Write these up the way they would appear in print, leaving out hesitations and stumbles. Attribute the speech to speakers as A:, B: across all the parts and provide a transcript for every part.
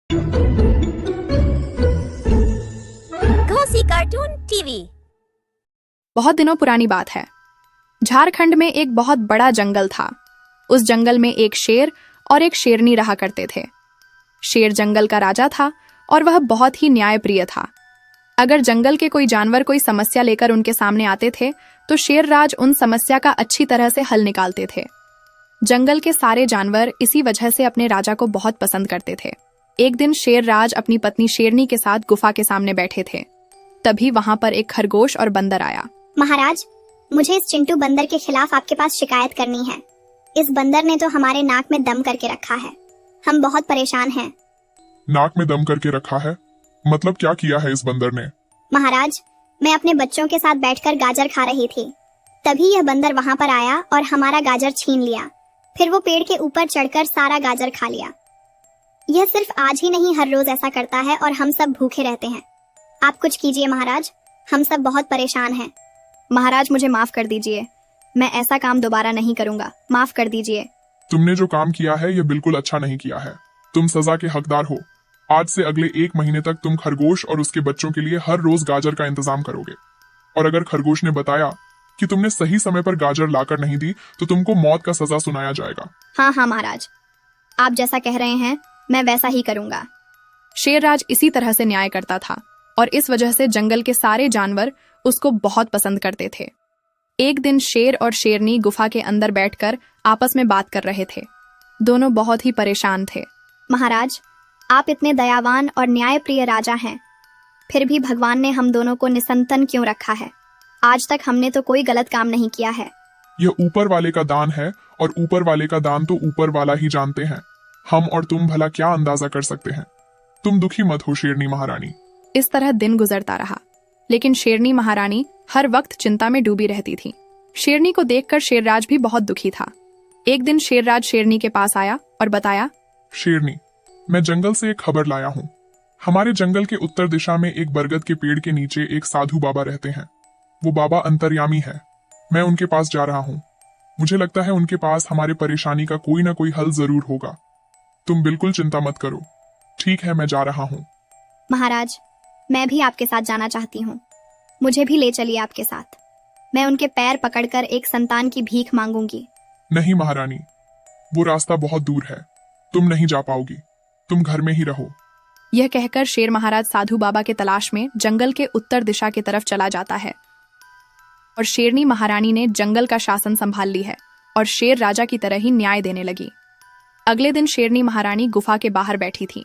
A: Ghosi cartoon TV.
B: बहुत दिनों पुरानी बात है। झारखंड में एक बहुत बड़ा जंगल था। उस जंगल में एक शेर और एक शेरनी रहा करते थे। शेर जंगल का राजा था और वह बहुत ही न्यायप्रिय था। अगर जंगल के कोई जानवर कोई समस्या लेकर उनके सामने आते थे तो शेर राज उन समस्या का अच्छी तरह से हल निकालते थे। जंगल के सारे जानवर इसी वजह से अपने राजा को बहुत पसंद करते थे। एक दिन शेर राज अपनी पत्नी शेरनी के साथ गुफा के सामने बैठे थे। तभी वहां पर एक खरगोश और बंदर आया।
C: महाराज, मुझे इस चिंटू बंदर के खिलाफ आपके पास शिकायत करनी है। इस बंदर ने तो हमारे नाक में दम करके रखा है। हम बहुत परेशान हैं।
D: नाक में दम करके रखा है? मतलब क्या किया है इस बंदर ने?
C: महाराज, मैं अपने बच्चों के साथ बैठकर गाजर खा रही थी। तभी यह बंदर वहां पर आया और हमारा गाजर छीन लिया। फिर वो पेड़ के ऊपर चढ़कर सारा गाजर खा लिया। यह सिर्फ आज ही नहीं, हर रोज ऐसा करता है और हम सब भूखे रहते हैं। आप कुछ कीजिए महाराज, हम सब बहुत परेशान हैं।
B: महाराज, मुझे माफ कर दीजिए। मैं ऐसा काम दोबारा नहीं करूंगा। माफ कर दीजिए।
D: तुमने जो काम किया है ये बिल्कुल अच्छा नहीं किया है। तुम सजा के हकदार हो। आज से अगले 1 महीने तक तुम खरगोश और उसके बच्चों के लिए हर रोज गाजर का इंतजाम करोगे। और अगर खरगोश ने बताया कि तुमने सही समय पर गाजर लाकर नहीं दी तो तुमको मौत का सजा सुनाया जाएगा।
B: हाँ महाराज, आप जैसा कह रहे हैं मैं वैसा ही करूंगा। शेरराज इसी तरह से न्याय करता था और इस वजह से जंगल के सारे जानवर उसको बहुत पसंद करते थे। एक दिन शेर और शेरनी गुफा के अंदर बैठकर आपस में बात कर रहे थे। दोनों बहुत ही परेशान थे।
C: महाराज, आप इतने दयावान और न्यायप्रिय राजा हैं, फिर भी भगवान ने हम दोनों को निसंतान क्यों रखा है? आज तक हमने तो कोई गलत काम नहीं किया है।
D: यह ऊपर वाले का दान है और ऊपर वाले का दान तो ऊपर वाला ही जानते हैं। हम और तुम भला क्या अंदाजा कर सकते हैं? तुम दुखी मत हो शेरनी महारानी।
B: इस तरह दिन गुजरता रहा, लेकिन शेरनी महारानी हर वक्त चिंता में डूबी रहती थी। शेरनी को देखकर शेरराज भी बहुत दुखी था। एक दिन शेरराज शेरनी के पास आया और बताया,
D: शेरनी, मैं जंगल से एक खबर लाया हूँ। हमारे जंगल के उत्तर दिशा में एक बरगद के पेड़ के नीचे एक साधु बाबा रहते हैं। वो बाबा अंतर्यामी है। मैं उनके पास जा रहा हूँ। मुझे लगता है उनके पास हमारे परेशानी का कोई ना कोई हल जरूर होगा। तुम बिल्कुल चिंता मत करो। ठीक है, मैं जा रहा हूँ।
C: महाराज, मैं भी आपके साथ जाना चाहती हूँ। मुझे भी ले चलिए आपके साथ। मैं उनके पैर पकड़कर एक संतान की भीख मांगूंगी।
D: नहीं महारानी, वो रास्ता बहुत दूर है। तुम नहीं जा पाओगी। तुम घर में ही रहो।
B: यह कहकर शेर महाराज साधु बाबा के तलाश में जंगल के उत्तर दिशा की तरफ चला जाता है और शेरनी महारानी ने जंगल का शासन संभाल ली है और शेर राजा की तरह ही न्याय देने लगी। अगले दिन शेरनी महारानी गुफा के बाहर बैठी थी।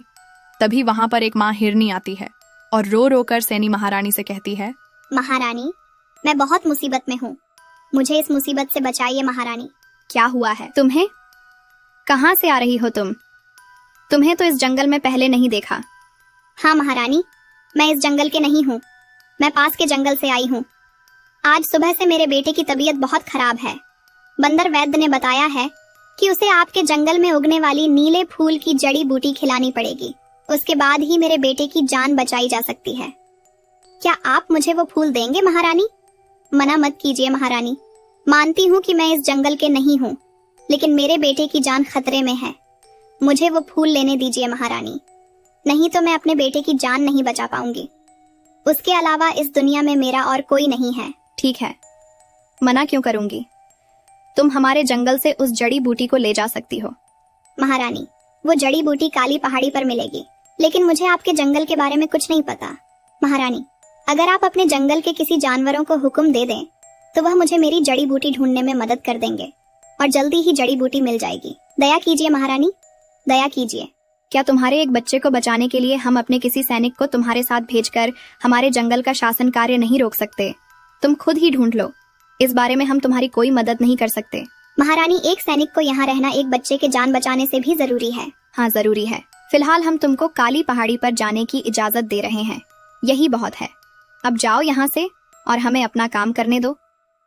B: तभी वहां पर एक माँ हिरनी आती है और रो रो कर सैनी महारानी से कहती है,
C: महारानी, मैं बहुत मुसीबत में हूँ। मुझे इस मुसीबत से बचाइए महारानी।
B: क्या हुआ है तुम्हें? कहाँ से आ रही हो तुम? तुम्हें तो इस जंगल में पहले नहीं देखा।
C: हाँ महारानी, मैं इस जंगल के नहीं हूँ। मैं पास के जंगल से आई हूँ। आज सुबह से मेरे बेटे की तबीयत बहुत खराब है। बंदर वैद्य ने बताया है कि उसे आपके जंगल में उगने वाली नीले फूल की जड़ी बूटी खिलानी पड़ेगी। उसके बाद ही मेरे बेटे की जान बचाई जा सकती है। क्या आप मुझे वो फूल देंगे महारानी? मना मत कीजिए महारानी। मानती हूँ कि मैं इस जंगल के नहीं हूँ, लेकिन मेरे बेटे की जान खतरे में है। मुझे वो फूल लेने दीजिए महारानी, नहीं तो मैं अपने बेटे की जान नहीं बचा पाऊंगी। उसके अलावा इस दुनिया में मेरा और कोई नहीं है।
B: ठीक है, मना क्यों करूंगी। तुम हमारे जंगल से उस जड़ी बूटी को ले जा सकती हो।
C: महारानी, वो जड़ी बूटी काली पहाड़ी पर मिलेगी, लेकिन मुझे आपके जंगल के बारे में कुछ नहीं पता। महारानी, अगर आप अपने जंगल के किसी जानवरों को हुक्म दे दें तो वह मुझे मेरी जड़ी बूटी ढूंढने में मदद कर देंगे और जल्दी ही जड़ी बूटी मिल जाएगी। दया कीजिए महारानी, दया कीजिए।
B: क्या तुम्हारे एक बच्चे को बचाने के लिए हम अपने किसी सैनिक को तुम्हारे साथ भेजकर हमारे जंगल का शासन कार्य नहीं रोक सकते? तुम खुद ही ढूंढ लो। इस बारे में हम तुम्हारी कोई मदद नहीं कर सकते।
C: महारानी, एक सैनिक को यहाँ रहना एक बच्चे के जान बचाने से भी जरूरी है।
B: हाँ, जरूरी है। फिलहाल हम तुमको काली पहाड़ी पर जाने की इजाजत दे रहे हैं। यही बहुत है। अब जाओ यहाँ से और हमें अपना काम करने दो।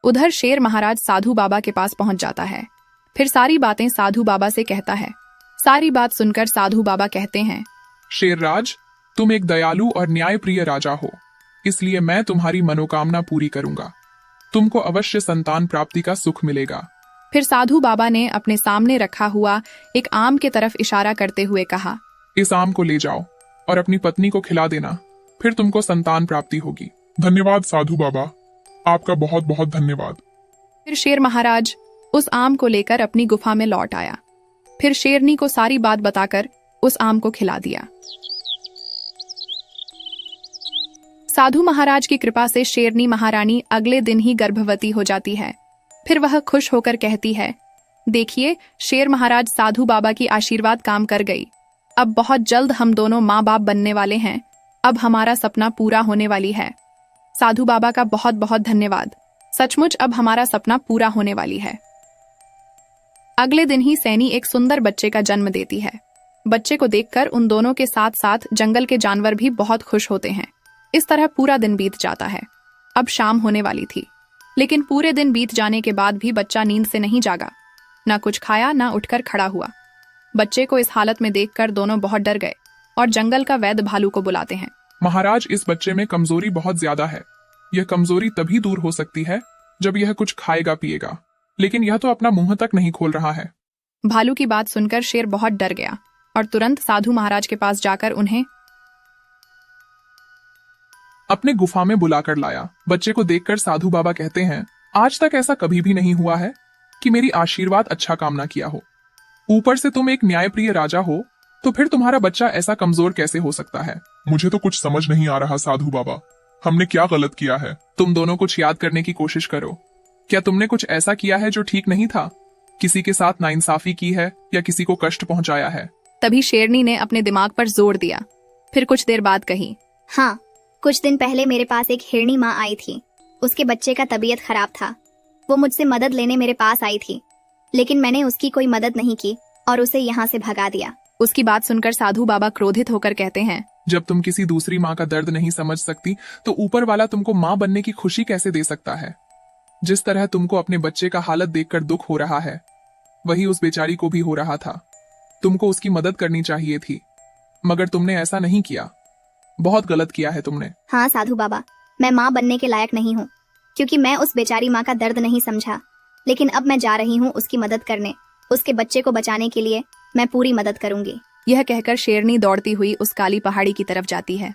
B: उधर शेर महाराज साधु बाबा के पास पहुंच जाता है। फिर सारी बातें साधु बाबा से कहता है। सारी बात सुनकर साधु बाबा कहते हैं,
E: शेरराज, तुम एक दयालु और न्यायप्रिय राजा हो, इसलिए मैं तुम्हारी मनोकामना पूरी करूंगा। तुमको अवश्य संतान प्राप्ति का सुख मिलेगा।
B: फिर साधु बाबा ने अपने सामने रखा हुआ एक आम के तरफ इशारा करते हुए कहा,
E: इस आम को ले जाओ और अपनी पत्नी को खिला देना, फिर तुमको संतान प्राप्ति होगी।
D: धन्यवाद साधु बाबा, आपका बहुत बहुत धन्यवाद।
B: फिर शेर महाराज उस आम को लेकर अपनी गुफा में लौट आया। फिर शेरनी को सारी बात बताकर उस आम को खिला दिया। साधु महाराज की कृपा से शेरनी महारानी अगले दिन ही गर्भवती हो जाती है। फिर वह खुश होकर कहती है, देखिए शेर महाराज साधु बाबा की आशीर्वाद काम कर गई। अब बहुत जल्द हम दोनों माँ बाप बनने वाले हैं। अब हमारा सपना पूरा होने वाली है। साधु बाबा का बहुत बहुत धन्यवाद। सचमुच अब हमारा सपना पूरा होने वाली है। अगले दिन ही सैनी एक सुंदर बच्चे का जन्म देती है। बच्चे को देखकर उन दोनों के साथ साथ जंगल के जानवर भी बहुत खुश होते हैं। इस तरह पूरा दिन बीत जाता है। अब शाम होने वाली थी, लेकिन पूरे दिन बीत जाने के बाद भी बच्चा नींद से नहीं जागा। ना कुछ खाया, ना उठकर खड़ा हुआ। बच्चे को इस हालत में देखकर दोनों बहुत डर गए और जंगल का वैद्य भालू को बुलाते हैं।
E: महाराज, इस बच्चे में कमजोरी बहुत ज्यादा है। यह कमजोरी तभी दूर हो सकती है जब यह कुछ खाएगा पिएगा, लेकिन यह तो अपना मुंह तक नहीं खोल रहा है।
B: भालू की बात सुनकर शेर बहुत डर गया और तुरंत साधु महाराज के पास जाकर उन्हें
E: अपने गुफा में बुलाकर लाया। बच्चे को देखकर साधु बाबा कहते हैं, आज तक ऐसा कभी भी नहीं हुआ है कि मेरी आशीर्वाद अच्छा काम ना किया हो। ऊपर से तुम एक न्यायप्रिय राजा हो, तो फिर तुम्हारा बच्चा ऐसा कमजोर कैसे हो सकता है?
D: मुझे तो कुछ समझ नहीं आ रहा साधु बाबा, हमने क्या गलत किया है?
E: तुम दोनों कुछ याद करने की कोशिश करो। क्या तुमने कुछ ऐसा किया है जो ठीक नहीं था? किसी के साथ नाइंसाफी की है या किसी को कष्ट पहुंचाया है?
B: तभी शेरनी ने अपने दिमाग पर जोर दिया। फिर कुछ देर बाद कही,
C: हाँ, कुछ दिन पहले मेरे पास एक हिरणी माँ आई थी। उसके बच्चे का तबीयत खराब था। वो मुझसे मदद लेने मेरे पास आई थी, लेकिन मैंने उसकी कोई मदद नहीं की और उसे यहाँ से भगा दिया।
B: उसकी बात सुनकर साधु बाबा क्रोधित होकर कहते हैं,
E: जब तुम किसी दूसरी माँ का दर्द नहीं समझ सकती, तो ऊपर वाला तुमको माँ बनने की खुशी कैसे दे सकता है? जिस तरह तुमको अपने बच्चे का हालत देखकर दुख हो रहा है, वही उस बेचारी को भी हो रहा था। तुमको उसकी मदद करनी चाहिए थी, मगर तुमने ऐसा नहीं किया। बहुत गलत किया है तुमने।
C: हाँ साधु बाबा, मैं माँ बनने के लायक नहीं हूँ, क्योंकि मैं उस बेचारी माँ का दर्द नहीं समझा। लेकिन अब मैं जा रही हूँ उसकी मदद करने। उसके बच्चे को बचाने के लिए मैं पूरी मदद करूंगी।
B: यह कहकर शेरनी दौड़ती हुई उस काली पहाड़ी की तरफ जाती है।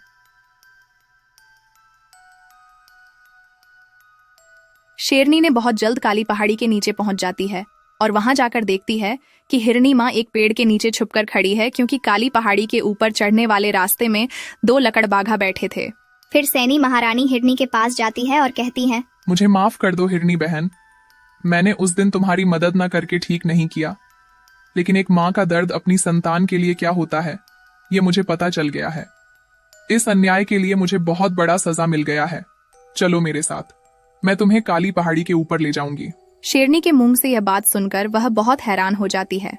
B: शेरनी ने बहुत जल्द काली पहाड़ी के नीचे पहुंच जाती है और वहां जाकर देखती है कि हिरनी माँ एक पेड़ के नीचे छुपकर खड़ी है, क्योंकि काली पहाड़ी के ऊपर चढ़ने वाले रास्ते में 2 लकड़बाघा बैठे थे।
C: फिर सैनी महारानी हिरनी के पास जाती है और कहती है,
E: मुझे माफ कर दो हिरनी बहन, मैंने उस दिन तुम्हारी मदद न करके ठीक नहीं किया। लेकिन एक माँ का दर्द अपनी संतान के लिए क्या होता है, ये मुझे पता चल गया है। इस अन्याय के लिए मुझे बहुत बड़ा सजा मिल गया है। चलो मेरे साथ, मैं तुम्हें काली पहाड़ी के ऊपर ले जाऊंगी।
B: शेरनी के मुंह से यह बात सुनकर वह बहुत हैरान हो जाती है।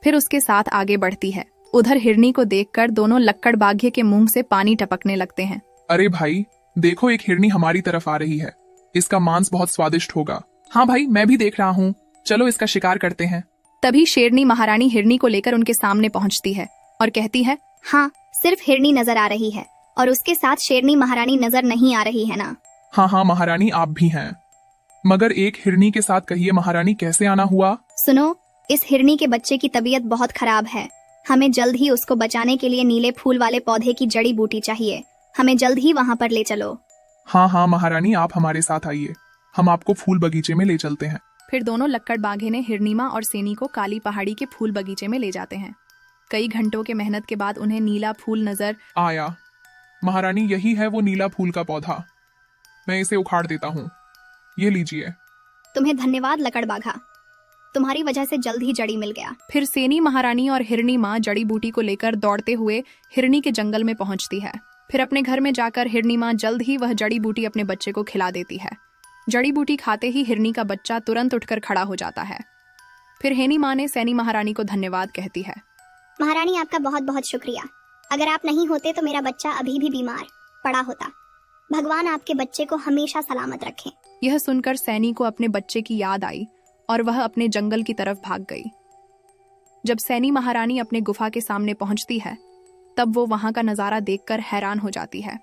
B: फिर उसके साथ आगे बढ़ती है। उधर हिरनी को देखकर दोनों लक्कड़बाघे के मुंह से पानी टपकने लगते हैं।
E: अरे भाई देखो, एक हिरनी हमारी तरफ आ रही है। इसका मांस बहुत स्वादिष्ट होगा। हाँ भाई, मैं भी देख रहा हूँ, चलो इसका शिकार करते हैं।
B: तभी शेरनी महारानी हिरनी को लेकर उनके सामने पहुंचती है और कहती है,
C: हाँ, सिर्फ हिरनी नजर आ रही है और उसके साथ शेरनी महारानी नजर नहीं आ रही है ना?
E: हाँ हाँ महारानी, आप भी हैं, मगर एक हिरनी के साथ कहिए महारानी, कैसे आना हुआ?
C: सुनो, इस हिरनी के बच्चे की तबीयत बहुत खराब है। हमें जल्द ही उसको बचाने के लिए नीले फूल वाले पौधे की जड़ी बूटी चाहिए। हमें जल्द ही वहाँ पर ले चलो।
E: हाँ हाँ महारानी, आप हमारे साथ आइए, हम आपको फूल बगीचे में ले चलते हैं।
B: फिर दोनों लक्कड़बाघे ने हिरनीमा और सैनी को काली पहाड़ी के फूल बगीचे में ले जाते हैं। कई घंटों के मेहनत के बाद उन्हें नीला फूल नजर
E: आया। महारानी, यही है वो नीला फूल का पौधा, मैं इसे उखाड़ देता हूँ, ये लीजिए।
C: तुम्हें धन्यवाद लकड़बाघा, तुम्हारी वजह से जल्द ही जड़ी मिल गया।
B: फिर सैनी महारानी और हिरनी माँ जड़ी बूटी को लेकर दौड़ते हुए हिरनी के जंगल में पहुंचती है। फिर अपने घर में जाकर हिरनी माँ जल्द ही वह जड़ी बूटी अपने बच्चे को खिला देती है। जड़ी बूटी खाते ही हिरनी का बच्चा तुरंत उठकर खड़ा हो जाता है। फिर हेनी माँ ने सैनी महारानी को धन्यवाद कहती है।
C: महारानी, आपका बहुत बहुत शुक्रिया। अगर आप नहीं होते तो मेरा बच्चा अभी भी बीमार पड़ा होता। भगवान आपके बच्चे को हमेशा सलामत रखे।
B: यह सुनकर सैनी को अपने बच्चे की याद आई और वह अपने जंगल की तरफ भाग गई। जब सैनी महारानी अपने गुफा के सामने पहुंचती है, तब वो वहां का नजारा देखकर हैरान हो जाती है।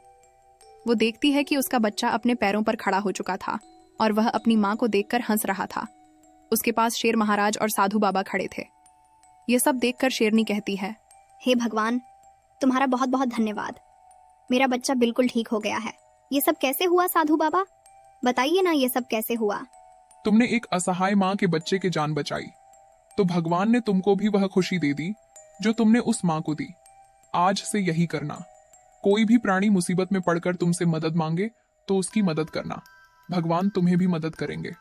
B: वो देखती है कि उसका बच्चा अपने पैरों पर खड़ा हो चुका था और वह अपनी माँ को देखकर हंस रहा था। उसके पास शेर महाराज और साधु बाबा खड़े थे। ये सब देखकर शेरनी कहती है,
C: हे भगवान,
B: तुम्हारा बहुत बहुत धन्यवाद। मेरा बच्चा बिल्कुल ठीक हो गया है। ये सब कैसे हुआ साधु बाबा? बताइए ना, ये सब कैसे हुआ?
E: तुमने एक असहाय माँ के बच्चे की जान बचाई, तो भगवान ने तुमको भी वह खुशी दे दी जो तुमने उस माँ को दी। आज से यही करना। कोई भी प्राणी मुसीबत में पड़कर तुमसे मदद मांगे तो उसकी मदद करना। भगवान तुम्हें भी मदद करेंगे।